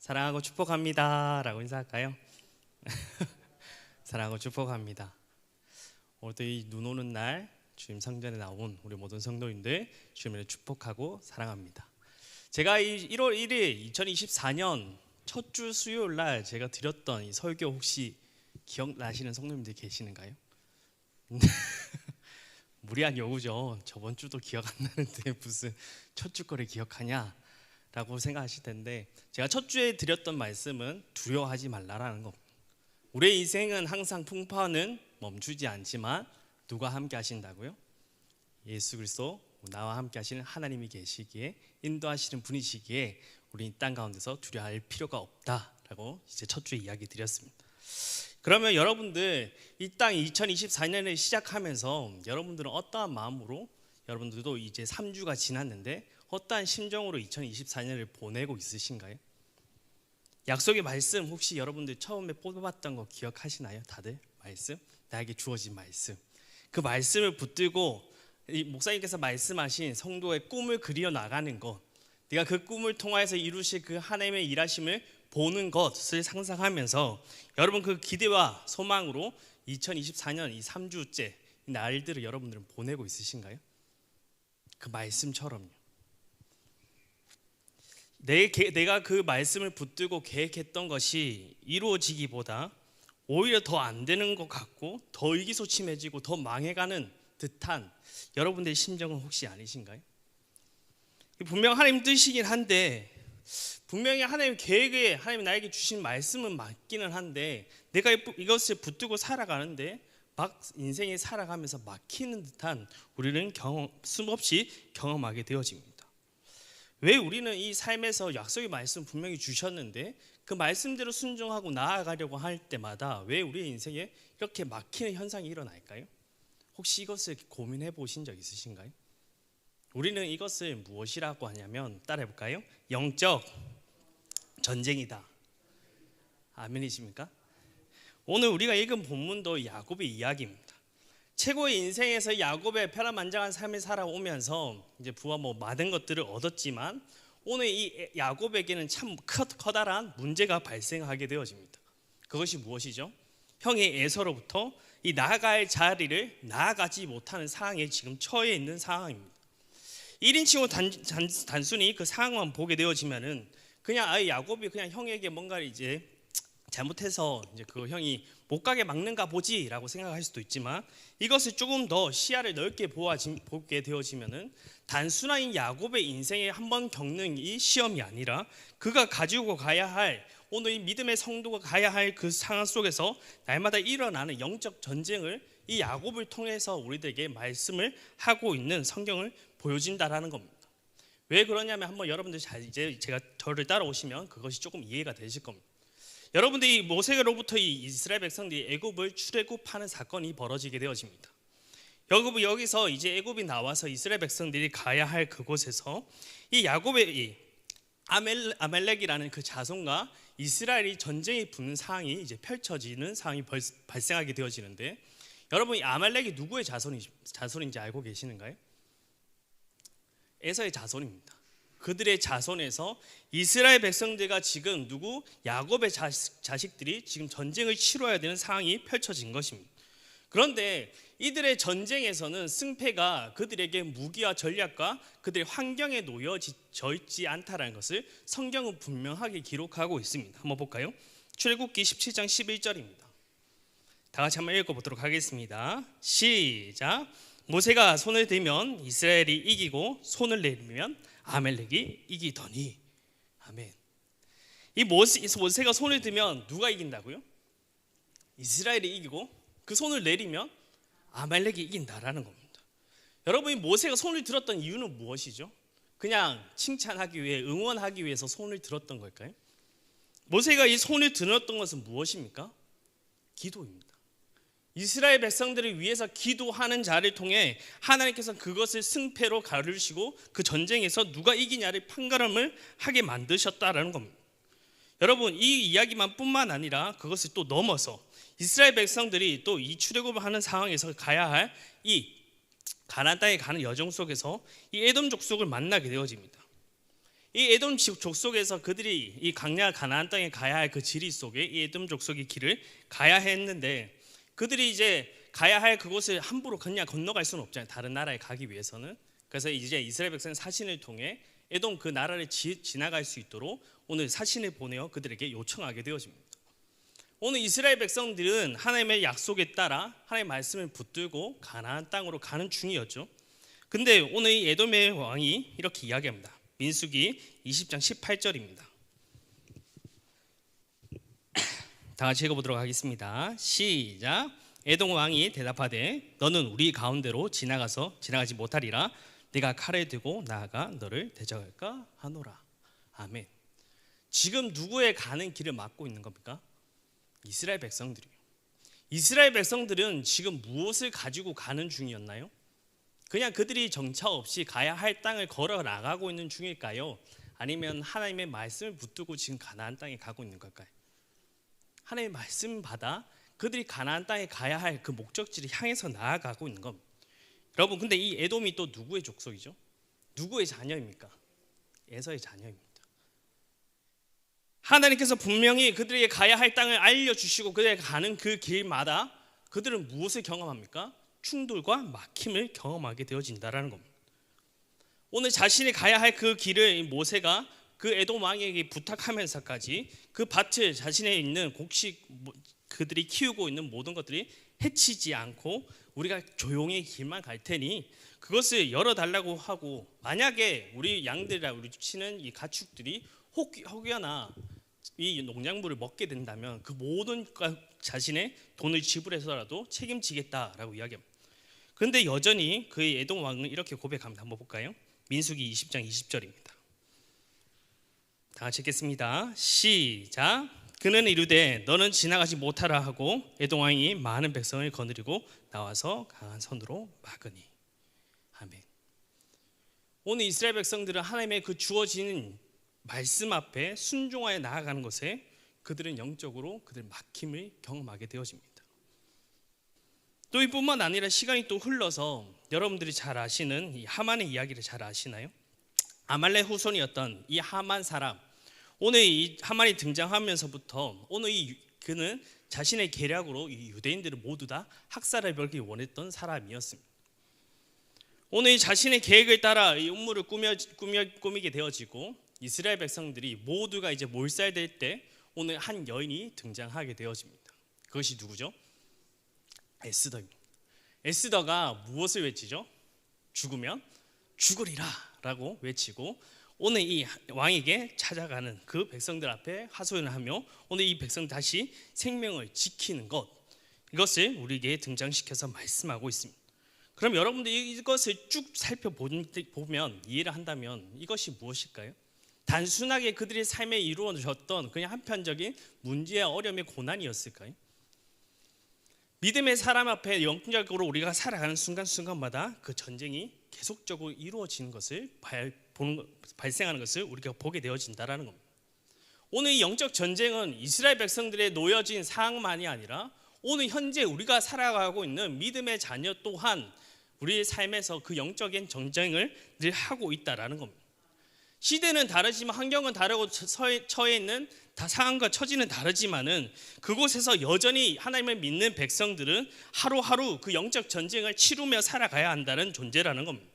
사랑하고 축복합니다 라고 인사할까요? 사랑하고 축복합니다. 오늘도 이 눈 오는 날 주님 성전에 나온 우리 모든 성도님들 주님을 축복하고 사랑합니다. 제가 이 1월 1일 2024년 첫 주 수요일 날 제가 드렸던 이 설교 혹시 기억나시는 성도님들 계시는가요? 무리한 요구죠. 저번 주도 기억 안 나는데 무슨 첫 주 거를 기억하냐 라고 생각하실 텐데, 제가 첫 주에 드렸던 말씀은 두려워하지 말라라는 겁니다. 우리의 인생은 항상 풍파는 멈추지 않지만 누가 함께 하신다고요? 예수 그리스도, 나와 함께 하시는 하나님이 계시기에, 인도하시는 분이시기에 우리 이 땅 가운데서 두려워할 필요가 없다라고 이제 첫 주에 이야기 드렸습니다. 그러면 여러분들 이 땅 2024년을 시작하면서 여러분들은 어떠한 마음으로, 여러분들도 이제 3주가 지났는데 어떠한 심정으로 2024년을 보내고 있으신가요? 약속의 말씀 혹시 여러분들 처음에 뽑아봤던 거 기억하시나요? 다들 말씀? 나에게 주어진 말씀. 그 말씀을 붙들고 이 목사님께서 말씀하신 성도의 꿈을 그려 나가는 것, 네가 그 꿈을 통하여서 이루실 그 하나님의 일하심을 보는 것을 상상하면서 여러분 그 기대와 소망으로 2024년 이 3주째 이 날들을 여러분들은 보내고 있으신가요? 그 말씀처럼요. 내가 그 말씀을 붙들고 계획했던 것이 이루어지기보다 오히려 더 안 되는 것 같고 더 의기소침해지고 더 망해가는 듯한 여러분들의 심정은 혹시 아니신가요? 분명 하나님 뜻이긴 한데, 분명히 하나님 계획에 하나님 나에게 주신 말씀은 맞기는 한데 내가 이것을 붙들고 살아가는데 막 인생이 살아가면서 막히는 듯한 우리는 수없이 경험하게 되어집니다. 왜 우리는 이 삶에서 약속의 말씀 분명히 주셨는데 그 말씀대로 순종하고 나아가려고 할 때마다 왜 우리의 인생에 이렇게 막히는 현상이 일어날까요? 혹시 이것을 고민해 보신 적 있으신가요? 우리는 이것을 무엇이라고 하냐면, 따라해 볼까요? 영적 전쟁이다. 아멘이십니까? 오늘 우리가 읽은 본문도 야곱의 이야기입니다. 최고의 인생에서 야곱의 편안만장한 삶을 살아오면서 이제 부와 많은 것들을 얻었지만 오늘 이 야곱에게는 참 커다란 문제가 발생하게 되어집니다. 그것이 무엇이죠? 형이 에서로부터 이 나아갈 자리를 나아가지 못하는 상황에 지금 처해 있는 상황입니다. 1인칭으로 단순히 그 상황만 보게 되어지면은 그냥 야곱이 그냥 형에게 뭔가를 이제 잘못해서 이제 그 형이 못 가게 막는가 보지라고 생각할 수도 있지만, 이것을 조금 더 시야를 넓게 보게 되어지면은 단순한 야곱의 인생에 한번 겪는 이 시험이 아니라 그가 가지고 가야 할, 오늘 이 믿음의 성도가 가야 할 그 상황 속에서 날마다 일어나는 영적 전쟁을 이 야곱을 통해서 우리들에게 말씀을 하고 있는 성경을 보여준다라는 겁니다. 왜 그러냐면 한번 여러분들 이제 제가 저를 따라오시면 그것이 조금 이해가 되실 겁니다. 여러분들이 모세로부터 이 이스라엘 백성들이 애굽을 출애굽하는 사건이 벌어지게 되어집니다. 여기서 이제 애굽이 나와서 이스라엘 백성들이 가야 할 그곳에서 이 야곱의 이 아멜렉이라는 그 자손과 이스라엘이 전쟁이 붙는 상황이 이제 펼쳐지는 상황이 발생하게 되어지는데, 여러분 이 아멜렉이 누구의 자손인지 알고 계시는가요? 에서의 자손입니다. 그들의 자손에서 이스라엘 백성들과 지금 야곱의 자식들이 지금 전쟁을 치러야 되는 상황이 펼쳐진 것입니다. 그런데 이들의 전쟁에서는 승패가 그들에게 무기와 전략과 그들의 환경에 놓여져 있지 않다는 것을 성경은 분명하게 기록하고 있습니다. 한번 볼까요? 출애굽기 17장 11절입니다. 다 같이 한번 읽어보도록 하겠습니다. 시작. 모세가 손을 들면 이스라엘이 이기고 손을 내리면 아멜렉이 이기더니. 아멘. 이 모세가 손을 들면 누가 이긴다고요? 이스라엘이 이기고 그 손을 내리면 아멜렉이 이긴다라는 겁니다. 여러분 이 모세가 손을 들었던 이유는 무엇이죠? 그냥 칭찬하기 위해, 응원하기 위해서 손을 들었던 걸까요? 모세가 이 손을 들었던 것은 무엇입니까? 기도입니다. 이스라엘 백성들을 위해서 기도하는 자를 통해 하나님께서 그것을 승패로 가르시고 그 전쟁에서 누가 이기냐를 판가름을 하게 만드셨다라는 겁니다. 여러분 이 이야기만 뿐만 아니라 그것을 또 넘어서 이스라엘 백성들이 또 이 출애굽을 하는 상황에서 가야 할 이 가나안 땅에 가는 여정 속에서 이 에돔 족속을 만나게 되어집니다. 이 에돔 족속에서 그들이 이 강야 가나안 땅에 가야 할 그 지리 속에 이 에돔 족속의 길을 가야 했는데, 그들이 이제 가야 할 그곳을 함부로 그냥 건너갈 수는 없잖아요. 다른 나라에 가기 위해서는. 그래서 이제 이스라엘 백성은 사신을 통해 에돔 그 나라를 지나갈 수 있도록 오늘 사신을 보내어 그들에게 요청하게 되어집니다. 오늘 이스라엘 백성들은 하나님의 약속에 따라 하나님의 말씀을 붙들고 가나안 땅으로 가는 중이었죠. 근데 오늘 이 에돔의 왕이 이렇게 이야기합니다. 민수기 20장 18절입니다. 다 같이 읽어보도록 하겠습니다. 시작. 에돔 왕이 대답하되 너는 우리 가운데로 지나가지 못하리라. 네가 칼을 들고 나아가 너를 대적할까 하노라. 아멘. 지금 누구의 가는 길을 막고 있는 겁니까? 이스라엘 백성들이에요. 이스라엘 백성들은 지금 무엇을 가지고 가는 중이었나요? 그냥 그들이 정차 없이 가야 할 땅을 걸어 나가고 있는 중일까요? 아니면 하나님의 말씀을 붙들고 지금 가나안 땅에 가고 있는 걸까요? 하나님의 말씀 받아 그들이 가나안 땅에 가야 할 그 목적지를 향해서 나아가고 있는 겁니다. 여러분, 근데 이 에돔이 또 누구의 족속이죠? 누구의 자녀입니까? 에서의 자녀입니다. 하나님께서 분명히 그들에게 가야 할 땅을 알려주시고 그들에게 가는 그 길마다 그들은 무엇을 경험합니까? 충돌과 막힘을 경험하게 되어진다라는 겁니다. 오늘 자신이 가야 할 그 길을 모세가 그 에돔 왕에게 부탁하면서까지 그 밭을 자신의 있는 곡식 그들이 키우고 있는 모든 것들이 해치지 않고 우리가 조용히 길만 갈 테니 그것을 열어달라고 하고, 만약에 우리 양들이라 우리 치는 이 가축들이 혹여나 이 농작물을 먹게 된다면 그 모든 자신의 돈을 지불해서라도 책임지겠다라고 이야기합니다. 그런데 여전히 그 에돔 왕은 이렇게 고백합니다. 한번 볼까요? 민수기 20장 20절입니다. 다 같이 읽겠습니다. 시작. 그는 이르되 너는 지나가지 못하라 하고 에돔 왕이 많은 백성을 거느리고 나와서 강한 손으로 막으니. 아멘. 오늘 이스라엘 백성들은 하나님의 그 주어진 말씀 앞에 순종하여 나아가는 것에 그들은 영적으로 그들 막힘을 경험하게 되어집니다. 또 이뿐만 아니라 시간이 또 흘러서 여러분들이 잘 아시는 이 하만의 이야기를 잘 아시나요? 아말렉 후손이었던 이 하만 사람, 오늘 이 하만이 등장하면서부터 오늘 그는 자신의 계략으로 이 유대인들을 모두 다 학살해 버리기 원했던 사람이었습니다. 오늘 이 자신의 계획을 따라 이 음모를 꾸미게 되어지고 이스라엘 백성들이 모두가 이제 몰살될 때 오늘 한 여인이 등장하게 되어집니다. 그것이 누구죠? 에스더입니다. 에스더가 무엇을 외치죠? 죽으면 죽으리라 라고 외치고 오늘 이 왕에게 찾아가는 그 백성들 앞에 하소연을 하며 오늘 이 백성 다시 생명을 지키는 것, 이것을 우리에게 등장시켜서 말씀하고 있습니다. 그럼 여러분들 이것을 쭉 살펴보면 이해를 한다면 이것이 무엇일까요? 단순하게 그들의 삶에 이루어졌던 그냥 한편적인 문제와 어려움의 고난이었을까요? 믿음의 사람 앞에 영적으로 우리가 살아가는 순간순간마다 그 전쟁이 계속적으로 이루어지는 것을 발생하는 것을 우리가 보게 되어진다라는 겁니다. 오늘 이 영적 전쟁은 이스라엘 백성들의 놓여진 상황만이 아니라 오늘 현재 우리가 살아가고 있는 믿음의 자녀 또한 우리의 삶에서 그 영적인 전쟁을 늘 하고 있다라는 겁니다. 시대는 다르지만 환경은 다르고 처해 있는 상황과 처지는 다르지만은 그곳에서 여전히 하나님을 믿는 백성들은 하루하루 그 영적 전쟁을 치르며 살아가야 한다는 존재라는 겁니다.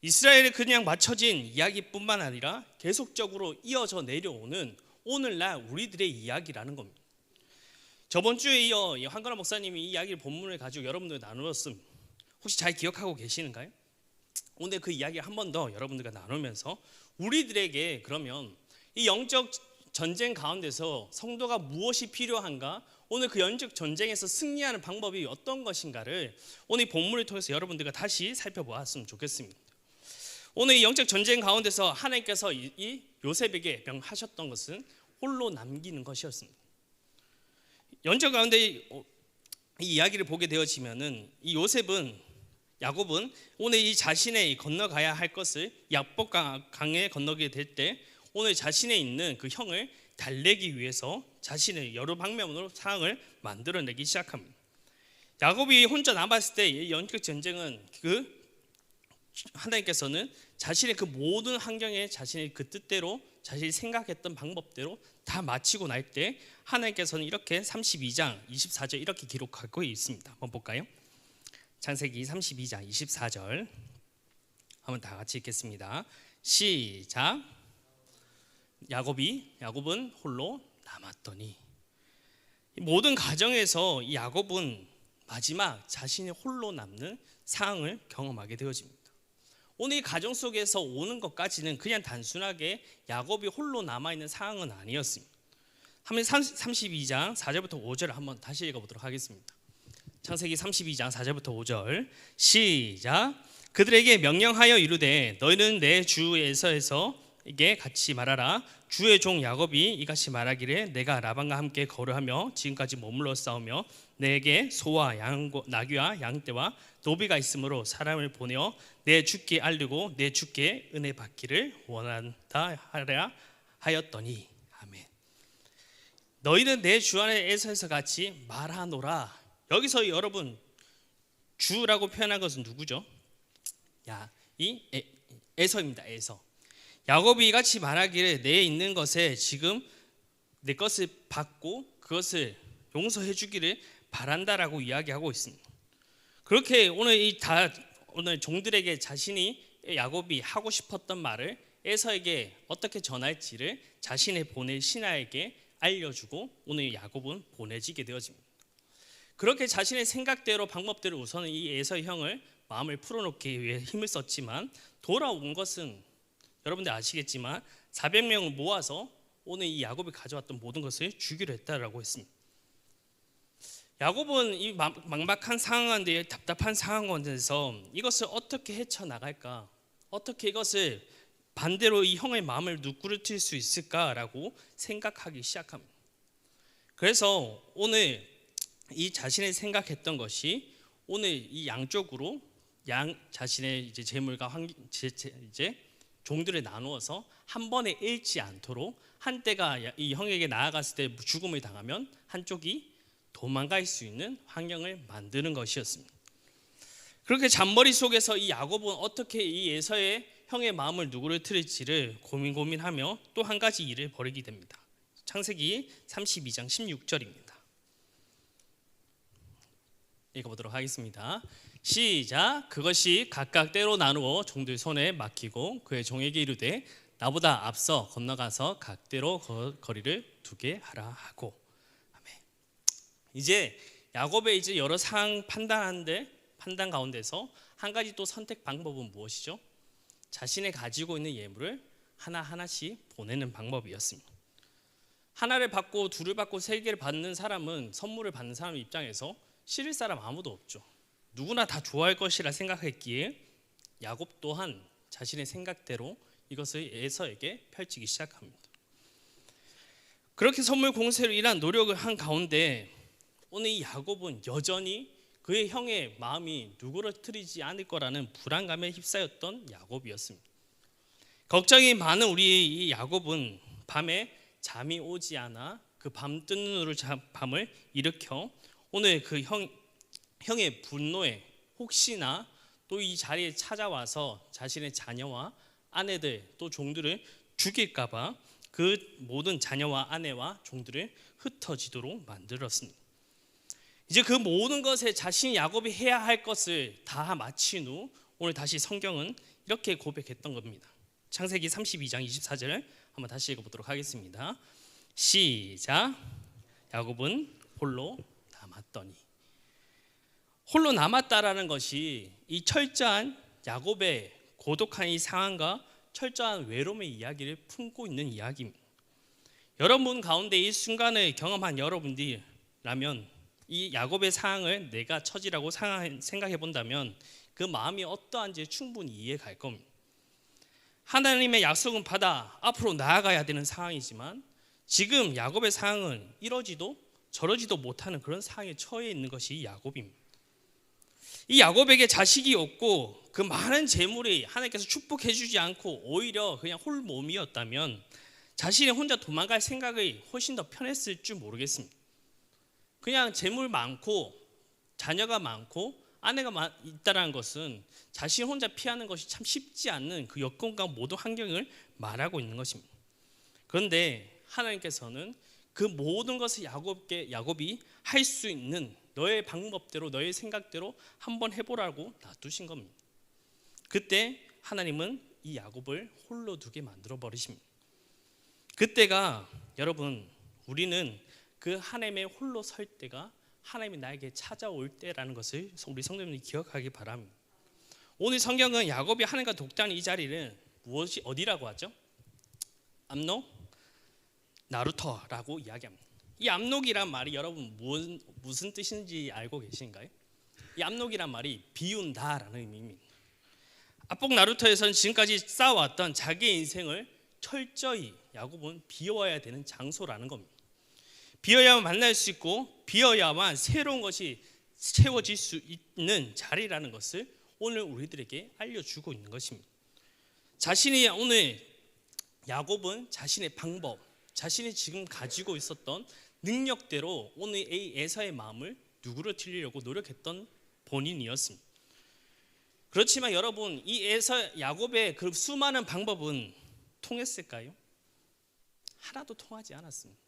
이스라엘에 그냥 맞춰진 이야기뿐만 아니라 계속적으로 이어져 내려오는 오늘날 우리들의 이야기라는 겁니다. 저번 주에 이어 한건아 목사님이 이 이야기를 본문을 가지고 여러분들 나누었습니다. 혹시 잘 기억하고 계시는가요? 오늘 그 이야기 한 번 더 여러분들과 나누면서 우리들에게 그러면 이 영적 전쟁 가운데서 성도가 무엇이 필요한가, 오늘 그 영적 전쟁에서 승리하는 방법이 어떤 것인가를 오늘 본문을 통해서 여러분들과 다시 살펴보았으면 좋겠습니다. 오늘 이 영적 전쟁 가운데서 하나님께서 이 요셉에게 명하셨던 것은 홀로 남기는 것이었습니다. 영적 가운데 이 이야기를 보게 되어지면은 이 야곱은 오늘 이 자신의 건너가야 할 것을 야복 강에 건너게 될 때 오늘 자신의 있는 그 형을 달래기 위해서 자신의 여러 방면으로 상황을 만들어내기 시작합니다. 야곱이 혼자 남았을 때 이 영적 전쟁은 그 하나님께서는 자신의 그 모든 환경에 자신의 그 뜻대로 자신이 생각했던 방법대로 다 마치고 날 때 하나님께서는 이렇게 32장 24절 이렇게 기록하고 있습니다. 한번 볼까요? 창세기 32장 24절 한번 다 같이 읽겠습니다. 시작. 야곱은 홀로 남았더니, 모든 가정에서 이 야곱은 마지막 자신이 홀로 남는 상황을 경험하게 되어집니다. 오늘 이 가정 속에서 오는 것까지는 그냥 단순하게 야곱이 홀로 남아있는 상황은 아니었습니다. 한번 32장 4절부터 5절을 한번 다시 읽어보도록 하겠습니다. 창세기 32장 4절부터 5절 시작. 그들에게 명령하여 이르되 너희는 내 주 에서에게 같이 말하라. 주의 종 야곱이 이같이 말하기를 내가 라반과 함께 거류하며 지금까지 머물러 싸우며 내게 소와 나귀와 양떼와 노비가 있으므로 사람을 보내어 내 주께 알리고 내 주께 은혜 받기를 원한다 하라 하였더니, 아멘. 너희는 내 주 안에서 같이 말하노라. 여기서 여러분 주라고 표현한 것은 누구죠? 에서입니다. 에서. 야곱이 이같이 말하기를 내 있는 것에 지금 내 것을 받고 그것을 용서해 주기를 바란다라고 이야기하고 있습니다. 그렇게 오늘 종들에게 자신이 야곱이 하고 싶었던 말을 에서에게 어떻게 전할지를 자신의 보낼 신하에게 알려주고 오늘 야곱은 보내지게 되어집니다. 그렇게 자신의 생각대로 방법대로 우선은 이 에서 형을 마음을 풀어놓기 위해 힘을 썼지만 돌아온 것은 여러분들 아시겠지만 400명을 모아서 오늘 이 야곱이 가져왔던 모든 것을 주기로 했다라고 했습니다. 야곱은 이 막막한 상황 가운데 답답한 상황 가운데서 이것을 어떻게 헤쳐나갈까, 어떻게 이것을 반대로 이 형의 마음을 누그러뜨릴 수 있을까라고 생각하기 시작합니다. 그래서 오늘 이 자신이 생각했던 것이 오늘 이 양쪽으로 자신의 이제 재물과 이제 종들을 나누어서 한 번에 잃지 않도록 한때가 이 형에게 나아갔을 때 죽음을 당하면 한쪽이 도망갈 수 있는 환경을 만드는 것이었습니다. 그렇게 잔머리 속에서 이 야곱은 어떻게 이 에서의 형의 마음을 누그러뜨릴지를 고민하며 또 한 가지 일을 벌이게 됩니다. 창세기 32장 16절입니다. 읽어보도록 하겠습니다. 시작. 그것이 각각 때로 나누어 종들 손에 맡기고 그의 종에게 이르되 나보다 앞서 건너가서 각대로 거리를 두게 하라 하고. 아멘. 이제 야곱의 이제 여러 상황 판단 가운데서 한 가지 또 선택 방법은 무엇이죠? 자신의 가지고 있는 예물을 하나하나씩 보내는 방법이었습니다. 하나를 받고 둘을 받고 세 개를 받는 사람은 선물을 받는 사람 입장에서 싫을 사람 아무도 없죠. 누구나 다 좋아할 것이라 생각했기에 야곱 또한 자신의 생각대로 이것을 에서에게 펼치기 시작합니다. 그렇게 선물 공세로 일한 노력을 한 가운데 오늘 이 야곱은 여전히 그의 형의 마음이 누그러뜨리지 않을 거라는 불안감에 휩싸였던 야곱이었습니다. 걱정이 많은 우리 이 야곱은 밤에 잠이 오지 않아 그 밤 뜨는 밤을 일으켜 오늘 그 형의 분노에 혹시나 또 이 자리에 찾아와서 자신의 자녀와 아내들 또 종들을 죽일까봐 그 모든 자녀와 아내와 종들을 흩어지도록 만들었습니다. 이제 그 모든 것에 자신이 야곱이 해야 할 것을 다 마친 후 오늘 다시 성경은 이렇게 고백했던 겁니다. 창세기 32장 24절 한번 다시 읽어보도록 하겠습니다. 시작. 야곱은 홀로 남았더니. 홀로 남았다라는 것이 이 철저한 야곱의 고독한 이 상황과 철저한 외로움의 이야기를 품고 있는 이야기입니다. 여러분 가운데 이 순간을 경험한 여러분들이라면 이 야곱의 상황을 내가 처지라고 생각해 본다면 그 마음이 어떠한지 충분히 이해가 갈 겁니다. 하나님의 약속은 받아 앞으로 나아가야 되는 상황이지만 지금 야곱의 상황은 이러지도 저러지도 못하는 그런 상황에 처해 있는 것이 야곱입니다. 이 야곱에게 자식이 없고 그 많은 재물이 하나님께서 축복해 주지 않고 오히려 그냥 홀몸이었다면 자신이 혼자 도망갈 생각이 훨씬 더 편했을 줄 모르겠습니다. 그냥 재물 많고 자녀가 많고 아내가 있다라는 것은 자신 혼자 피하는 것이 참 쉽지 않는 그 여건과 모든 환경을 말하고 있는 것입니다. 그런데 하나님께서는 그 모든 것을 야곱이 할 수 있는 너의 방법대로 너의 생각대로 한번 해보라고 놔두신 겁니다. 그때 하나님은 이 야곱을 홀로 두게 만들어 버리십니다. 그때가 여러분 우리는 그 하나님의 홀로 설 때가 하나님이 나에게 찾아올 때라는 것을 우리 성도님들이 기억하기 바랍니다. 오늘 성경은 야곱이 하나님과 독대하는 이 자리를 무엇이 어디라고 하죠? 암록 나루터라고 이야기합니다. 이 암록이란 말이 여러분 무슨 뜻인지 알고 계신가요? 이 암록이란 말이 비운다라는 의미입니다. 압록 나루터에서는 지금까지 쌓아왔던 자기의 인생을 철저히 야곱은 비워야 되는 장소라는 겁니다. 비어야만 만날 수 있고 비어야만 새로운 것이 채워질 수 있는 자리라는 것을 오늘 우리들에게 알려주고 있는 것입니다. 오늘 야곱은 자신의 방법, 자신이 지금 가지고 있었던 능력대로 오늘 에서의 마음을 누그러뜨리려고 노력했던 본인이었습니다. 그렇지만 여러분 이 야곱의 그 수많은 방법은 통했을까요? 하나도 통하지 않았습니다.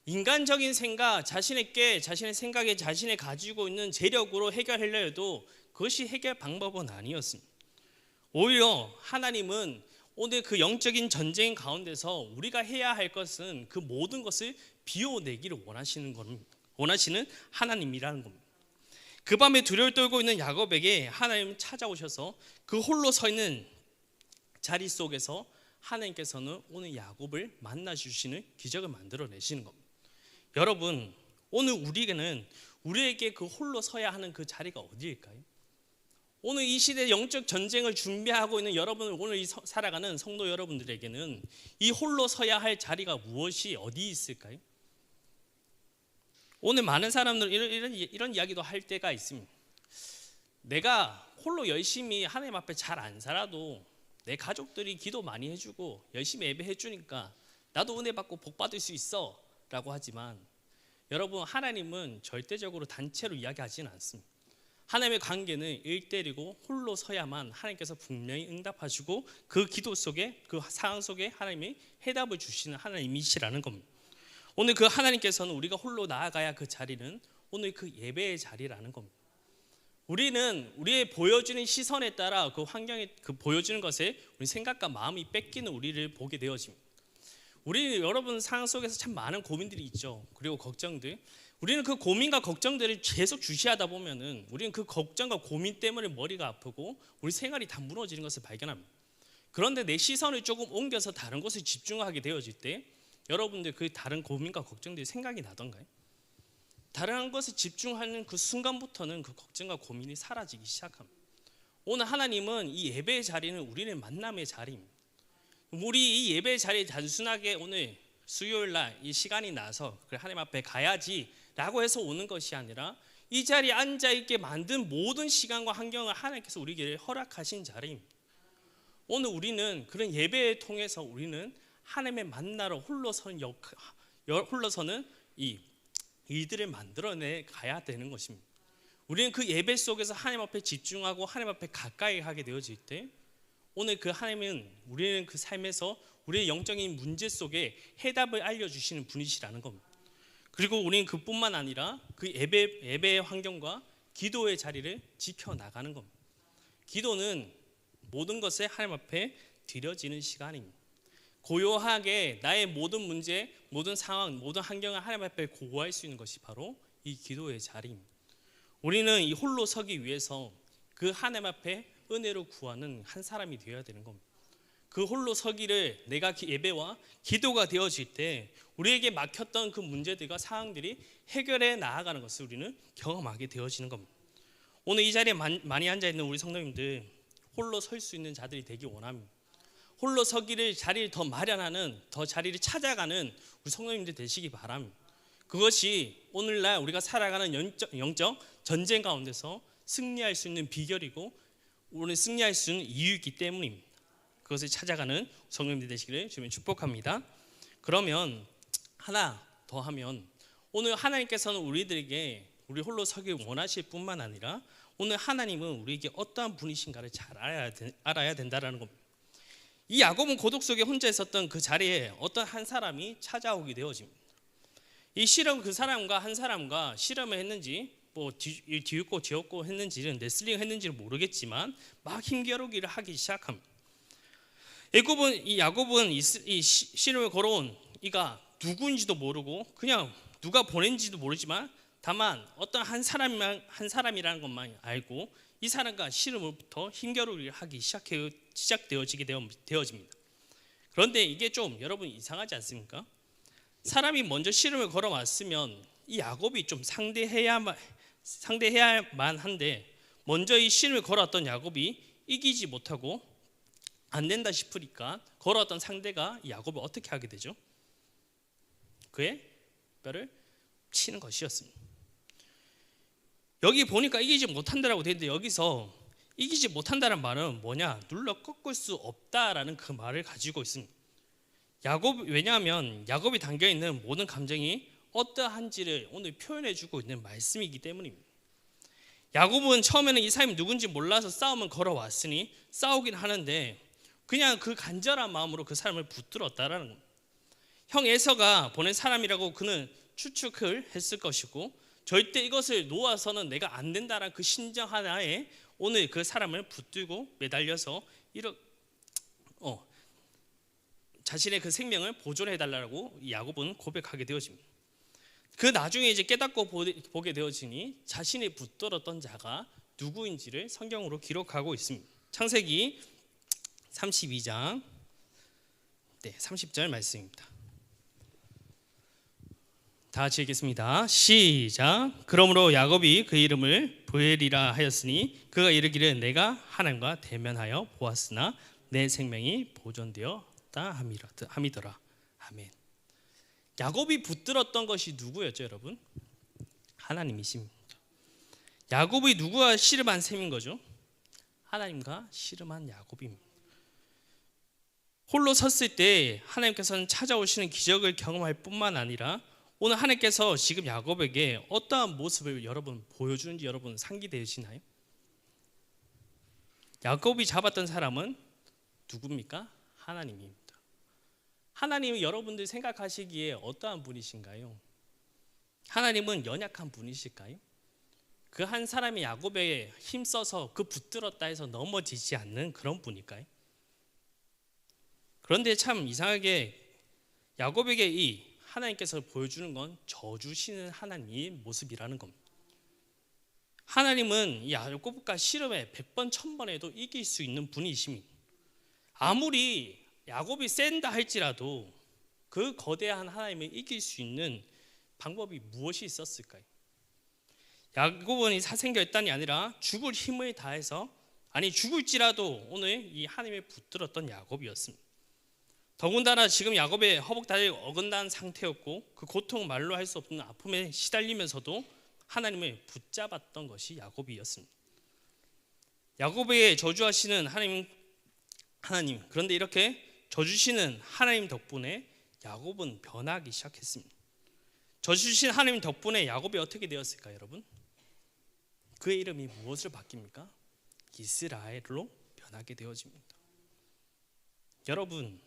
인간적인 생각, 자신의 생각에 자신이 가지고 있는 재력으로 해결하려 해도 그것이 해결 방법은 아니었습니다. 오히려 하나님은 오늘 그 영적인 전쟁 가운데서 우리가 해야 할 것은 그 모든 것을 비워내기를 원하시는 하나님이라는 겁니다. 그 밤에 두려움을 떨고 있는 야곱에게 하나님은 찾아오셔서 그 홀로 서 있는 자리 속에서 하나님께서는 오늘 야곱을 만나주시는 기적을 만들어내시는 겁니다. 여러분 오늘 우리에게 그 홀로 서야 하는 그 자리가 어디일까요? 오늘 이 시대 영적 전쟁을 준비하고 있는 여러분, 오늘 살아가는 성도 여러분들에게는 이 홀로 서야 할 자리가 무엇이 어디 있을까요? 오늘 많은 사람들은 이런 이야기도 할 때가 있습니다. 내가 홀로 열심히 하나님 앞에 잘 안 살아도 내 가족들이 기도 많이 해주고 열심히 예배해 주니까 나도 은혜 받고 복 받을 수 있어 라고 하지만 여러분 하나님은 절대적으로 단체로 이야기하지는 않습니다. 하나님의 관계는 1대1이고 홀로 서야만 하나님께서 분명히 응답하시고 그 기도 속에 그 상황 속에 하나님이 해답을 주시는 하나님이시라는 겁니다. 오늘 그 하나님께서는 우리가 홀로 나아가야 그 자리는 오늘 그 예배의 자리라는 겁니다. 우리는 우리의 보여지는 시선에 따라 그 환경에 그 보여지는 것에 우리 생각과 마음이 뺏기는 우리를 보게 되어집니다. 여러분 상황 속에서 참 많은 고민들이 있죠. 그리고 걱정들. 우리는 그 고민과 걱정들을 계속 주시하다 보면은 우리는 그 걱정과 고민 때문에 머리가 아프고 우리 생활이 다 무너지는 것을 발견합니다. 그런데 내 시선을 조금 옮겨서 다른 곳에 집중하게 되어질 때 여러분들 그 다른 고민과 걱정들이 생각이 나던가요? 다른 것에 집중하는 그 순간부터는 그 걱정과 고민이 사라지기 시작합니다. 오늘 하나님은 이 예배의 자리는 우리는 만남의 자리입니다. 우리 이 예배의 자리에 단순하게 오늘 수요일 날 이 시간이 나서 하나님 앞에 가야지 라고 해서 오는 것이 아니라 이 자리에 앉아있게 만든 모든 시간과 환경을 하나님께서 우리에게 허락하신 자리입니다. 오늘 우리는 그런 예배를 통해서 우리는 하나님의 만나러 홀로서는 이 일들을 만들어내 가야 되는 것입니다. 우리는 그 예배 속에서 하나님 앞에 집중하고 하나님 앞에 가까이 하게 되어질 때 오늘 그 하나님은 우리는 그 삶에서 우리의 영적인 문제 속에 해답을 알려주시는 분이시라는 겁니다. 그리고 우리는 그뿐만 아니라 그 예배의 환경과 기도의 자리를 지켜나가는 겁니다. 기도는 모든 것을 하나님 앞에 드려지는 시간입니다. 고요하게 나의 모든 문제, 모든 상황, 모든 환경을 하나님 앞에 고고할 수 있는 것이 바로 이 기도의 자리입니다. 우리는 이 홀로 서기 위해서 그 하나님 앞에 은혜로 구하는 한 사람이 되어야 되는 겁니다. 그 홀로 서기를 내가 예배와 기도가 되어질 때 우리에게 막혔던 그 문제들과 상황들이 해결해 나아가는 것을 우리는 경험하게 되어지는 겁니다. 오늘 이 자리에 많이 앉아있는 우리 성도님들 홀로 설 수 있는 자들이 되기 원합니다. 홀로 서기를 자리를 더 마련하는 더 자리를 찾아가는 우리 성도님들 되시기 바랍니다. 그것이 오늘날 우리가 살아가는 영적 전쟁 가운데서 승리할 수 있는 비결이고 오늘 승리할 수 있는 이유이기 때문입니다. 그것을 찾아가는 성도님들 되시기를 주님 축복합니다. 그러면 하나 더 하면 오늘 하나님께서는 우리들에게 우리 홀로 서기 원하실 뿐만 아니라 오늘 하나님은 우리에게 어떠한 분이신가를 잘 알아야 된다라는 겁니다. 이 야곱은 고독 속에 혼자 있었던 그 자리에 어떤 한 사람이 찾아오게 되어집니다. 이 실험 그 사람과 한 사람과 실험을 했는지 뭐 뒤웃고 뒤엎고 했는지는 레슬링 했는지는 모르겠지만 막 힘겨루기를 하기 시작합니다. 야곱은 이 실험을 걸어온 이가 누구인지도 모르고 그냥 누가 보낸지도 모르지만 다만 어떤 한 사람이라는 것만 알고 이 사람과 씨름으로부터 힘겨루기를 하기 시작되어지게 되어집니다. 그런데 이게 좀 여러분 이상하지 않습니까? 사람이 먼저 씨름을 걸어왔으면 이 야곱이 좀 상대해야만 한데 먼저 이 씨름을 걸어왔던 야곱이 이기지 못하고 안 된다 싶으니까 걸어왔던 상대가 야곱을 어떻게 하게 되죠? 그의 뼈를 치는 것이었습니다. 여기 보니까 이기지 못한다라고 되어 있는데 여기서 이기지 못한다는 말은 뭐냐? 눌러 꺾을 수 없다라는 그 말을 가지고 있습니다. 왜냐하면 야곱이 담겨있는 모든 감정이 어떠한지를 오늘 표현해주고 있는 말씀이기 때문입니다. 야곱은 처음에는 이 사람이 누군지 몰라서 싸움을 걸어왔으니 싸우긴 하는데 그냥 그 간절한 마음으로 그 사람을 붙들었다라는 겁니다. 형 에서가 보낸 사람이라고 그는 추측을 했을 것이고 절대 이것을 놓아서는 내가 안 된다라는 그 심정 하나에 오늘 그 사람을 붙들고 매달려서 자신의 그 생명을 보존해달라고 야곱은 고백하게 되어집니다. 그 나중에 이제 깨닫고 보게 되어지니 자신이 붙들었던 자가 누구인지를 성경으로 기록하고 있습니다. 창세기 32장 30절 말씀입니다. 다 같이 읽겠습니다. 시작. 그러므로 야곱이 그 이름을 브엘이라 하였으니 그가 이르기를 내가 하나님과 대면하여 보았으나 내 생명이 보존되었다 함이더라. 아멘. 야곱이 붙들었던 것이 누구였죠, 여러분? 하나님이십니다. 야곱이 누구와 씨름한 셈인 거죠? 하나님과 씨름한 야곱입니다. 홀로 섰을 때 하나님께서는 찾아오시는 기적을 경험할 뿐만 아니라 오늘 하나님께서 지금 야곱에게 어떠한 모습을 여러분 보여주는지 여러분 상기되시나요? 야곱이 잡았던 사람은 누굽니까? 하나님입니다. 하나님은 여러분들 생각하시기에 어떠한 분이신가요? 하나님은 연약한 분이실까요? 그 한 사람이 야곱에 힘써서 그 붙들었다 해서 넘어지지 않는 그런 분일까요? 그런데 참 이상하게 야곱에게 이 하나님께서 보여주는 건 져주시는 하나님의 모습이라는 겁니다. 하나님은 이 야곱과 씨름에 100번 1000번에도 이길 수 있는 분이십니다. 아무리 야곱이 센다 할지라도 그 거대한 하나님을 이길 수 있는 방법이 무엇이 있었을까요? 야곱은 사생결단이 아니라 죽을 힘을 다해서 죽을지라도 오늘 이 하나님을 붙들었던 야곱이었습니다. 더군다나 지금 야곱의 허벅다리를 어긋난 상태였고 그 고통 말로 할 수 없는 아픔에 시달리면서도 하나님을 붙잡았던 것이 야곱이었습니다. 야곱에게 저주하시는 하나님 그런데 이렇게 저주시는 하나님 덕분에 야곱은 변하기 시작했습니다. 저주신 하나님 덕분에 야곱이 어떻게 되었을까요, 여러분? 그의 이름이 무엇을 바뀝니까? 이스라엘로 변하게 되어집니다. 여러분,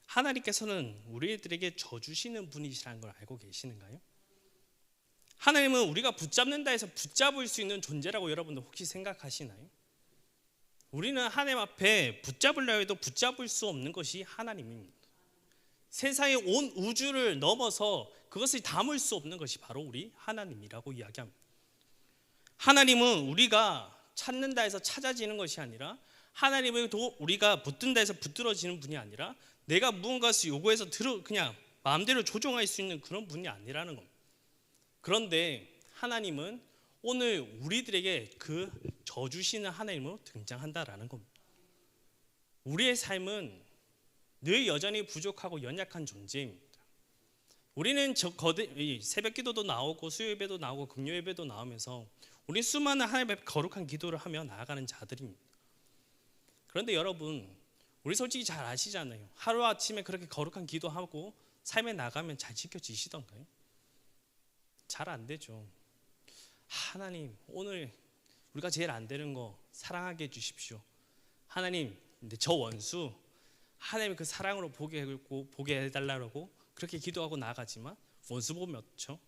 하나님께서는 우리들에게 져주시는 분이시라는 걸 알고 계시는가요? 하나님은 우리가 붙잡는다 해서 붙잡을 수 있는 존재라고 여러분들 혹시 생각하시나요? 우리는 하나님 앞에 붙잡으려 해도 붙잡을 수 없는 것이 하나님입니다. 세상의 온 우주를 넘어서 그것을 담을 수 없는 것이 바로 우리 하나님이라고 이야기합니다. 하나님은 우리가 찾는다 해서 찾아지는 것이 아니라 하나님은 우리가 붙든다 해서 붙들어지는 분이 아니라 내가 무언가를 요구해서 그냥 마음대로 조종할 수 있는 그런 분이 아니라는 겁니다. 그런데 하나님은 오늘 우리들에게 그 져주시는 하나님으로 등장한다라는 겁니다. 우리의 삶은 늘 여전히 부족하고 연약한 존재입니다. 우리는 새벽 기도도 나오고 수요 예배도 나오고 금요 예배도 나오면서 우리 수많은 하나님 앞에 거룩한 기도를 하며 나아가는 자들입니다. 그런데 여러분, 우리 솔직히 잘 아시잖아요. 하루아침에 그렇게 거룩한 기도하고 삶에 나가면 잘 지켜지시던가요? 잘 안 되죠. 하나님, 오늘 우리가 제일 안 되는 거 사랑하게 해주십시오. 하나님, 근데 저 원수 하나님 그 사랑으로 보게 해달라고 그렇게 기도하고 나가지만 원수 보면 어쩌죠?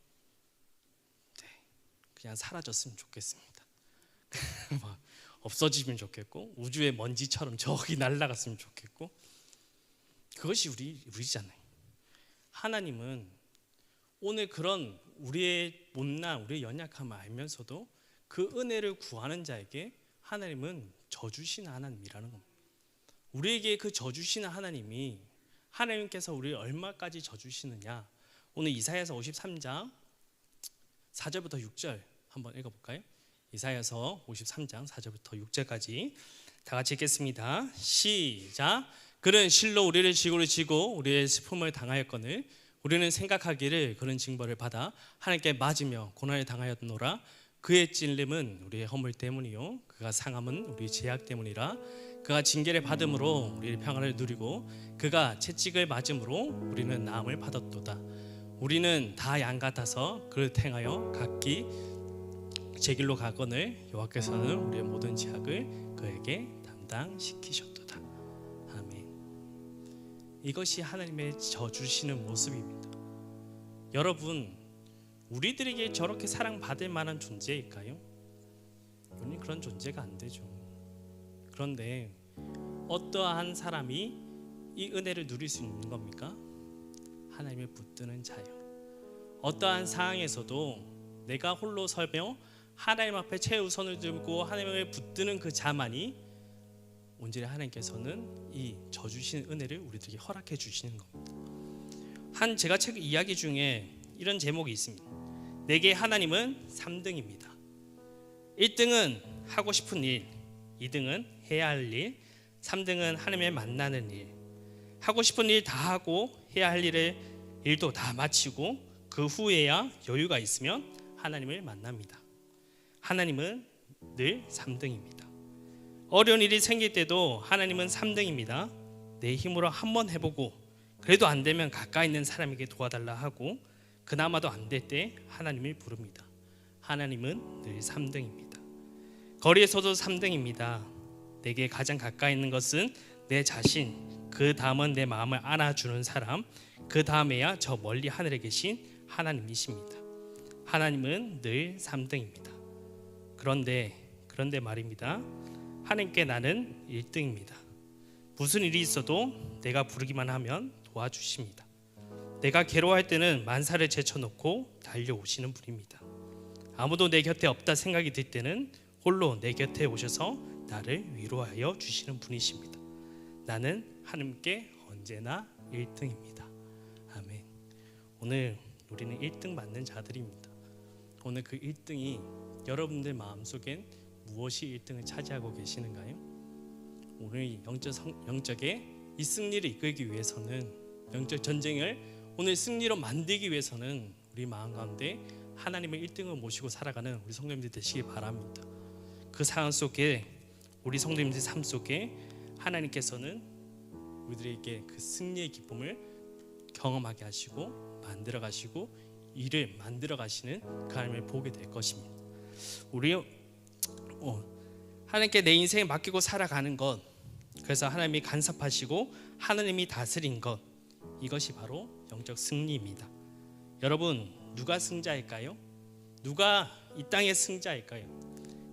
네, 그냥 사라졌으면 좋겠습니다. 막 없어지면 좋겠고 우주의 먼지처럼 저기 날아갔으면 좋겠고 그것이 우리잖아요. 하나님은 오늘 그런 우리의 못난 우리의 연약함을 알면서도 그 은혜를 구하는 자에게 하나님은 져주시는 하나님이라는 겁니다. 우리에게 그 져주시는 하나님이 하나님께서 우리를 얼마까지 져주시느냐, 오늘 이사야서 53장 4절부터 6절 한번 읽어볼까요? 이사야서 53장 4절부터 6절까지 다 같이 읽겠습니다. 시작. 그는 실로 우리를 지고를 지고 우리의 슬픔을 당하였거늘 우리는 생각하기를 그런 징벌을 받아 하나님께 맞으며 고난을 당하였노라. 그의 찔림은 우리의 허물 때문이요 그가 상함은 우리의 죄악 때문이라. 그가 징계를 받음으로 우리의 평안을 누리고 그가 채찍을 맞음으로 우리는 나음을 받았도다. 우리는 다 양 같아서 그를 행하여 각기 제 길로 가거늘 여호와께서는 우리의 모든 죄악을 그에게 담당시키셨도다. 아멘. 이것이 하나님의 져주시는 모습입니다. 여러분, 우리들에게 저렇게 사랑받을 만한 존재일까요? 우리는 그런 존재가 안 되죠. 그런데 어떠한 사람이 이 은혜를 누릴 수 있는 겁니까? 하나님의 붙드는 자요. 어떠한 상황에서도 내가 홀로 설며 하나님 앞에 최우선을 들고 하나님을 붙드는 그 자만이 온전히 하나님께서는 이 져주시는 은혜를 우리들에게 허락해 주시는 겁니다. 제가 책 이야기 중에 이런 제목이 있습니다. 내게 하나님은 3등입니다. 1등은 하고 싶은 일, 2등은 해야 할 일, 3등은 하나님을 만나는 일. 하고 싶은 일 다 하고 해야 할 일도 다 마치고 그 후에야 여유가 있으면 하나님을 만납니다. 하나님은 늘 3등입니다. 어려운 일이 생길 때도 하나님은 3등입니다. 내 힘으로 한번 해보고 그래도 안 되면 가까이 있는 사람에게 도와달라 하고 그나마도 안 될 때 하나님을 부릅니다. 하나님은 늘 3등입니다. 거리에서도 3등입니다. 내게 가장 가까이 있는 것은 내 자신, 그 다음은 내 마음을 안아주는 사람, 그 다음에야 저 멀리 하늘에 계신 하나님이십니다. 하나님은 늘 3등입니다. 그런데 말입니다. 하나님께 나는 1등입니다. 무슨 일이 있어도 내가 부르기만 하면 도와주십니다. 내가 괴로워할 때는 만사를 제쳐놓고 달려오시는 분입니다. 아무도 내 곁에 없다 생각이 들 때는 홀로 내 곁에 오셔서 나를 위로하여 주시는 분이십니다. 나는 하나님께 언제나 1등입니다. 아멘. 오늘 우리는 1등 맞는 자들입니다. 오늘 그 1등이 여러분들 마음속엔 무엇이 1등을 차지하고 계시는가요? 오늘 영적의 이 승리를 이끌기 위해서는, 영적 전쟁을 오늘 승리로 만들기 위해서는 우리 마음 가운데 하나님의 1등을 모시고 살아가는 우리 성도님들 되시기 바랍니다. 그 상황 속에, 우리 성도님들 삶 속에 하나님께서는 우리들에게 그 승리의 기쁨을 경험하게 하시고 만들어 가시고 일을 만들어 가시는 그 하나님을 보게 될 것입니다. 우리 하나님께 내 인생을 맡기고 살아가는 것, 그래서 하나님이 간섭하시고 하나님이 다스린 것, 이것이 바로 영적 승리입니다. 여러분, 누가 승자일까요? 누가 이 땅의 승자일까요?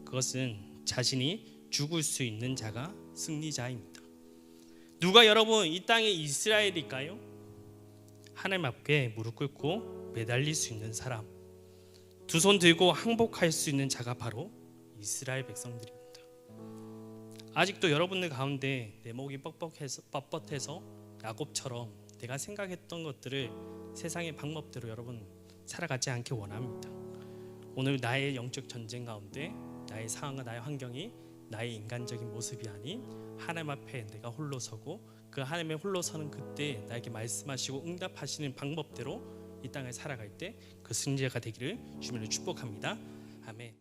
그것은 자신이 죽을 수 있는 자가 승리자입니다. 누가 여러분 이 땅의 이스라엘일까요? 하나님 앞에 무릎 꿇고 매달릴 수 있는 사람, 두 손 들고 항복할 수 있는 자가 바로 이스라엘 백성들입니다. 아직도 여러분들 가운데 내 목이 뻣뻣해서 야곱처럼 내가 생각했던 것들을 세상의 방법대로 여러분 살아가지 않기 원합니다. 오늘 나의 영적 전쟁 가운데 나의 상황과 나의 환경이 나의 인간적인 모습이 아닌 하나님 앞에 내가 홀로 서고 그 하나님의 홀로 서는 그때 나에게 말씀하시고 응답하시는 방법대로 이 땅을 살아갈 때 그 승리자가 되기를 주님으로 축복합니다. 아멘.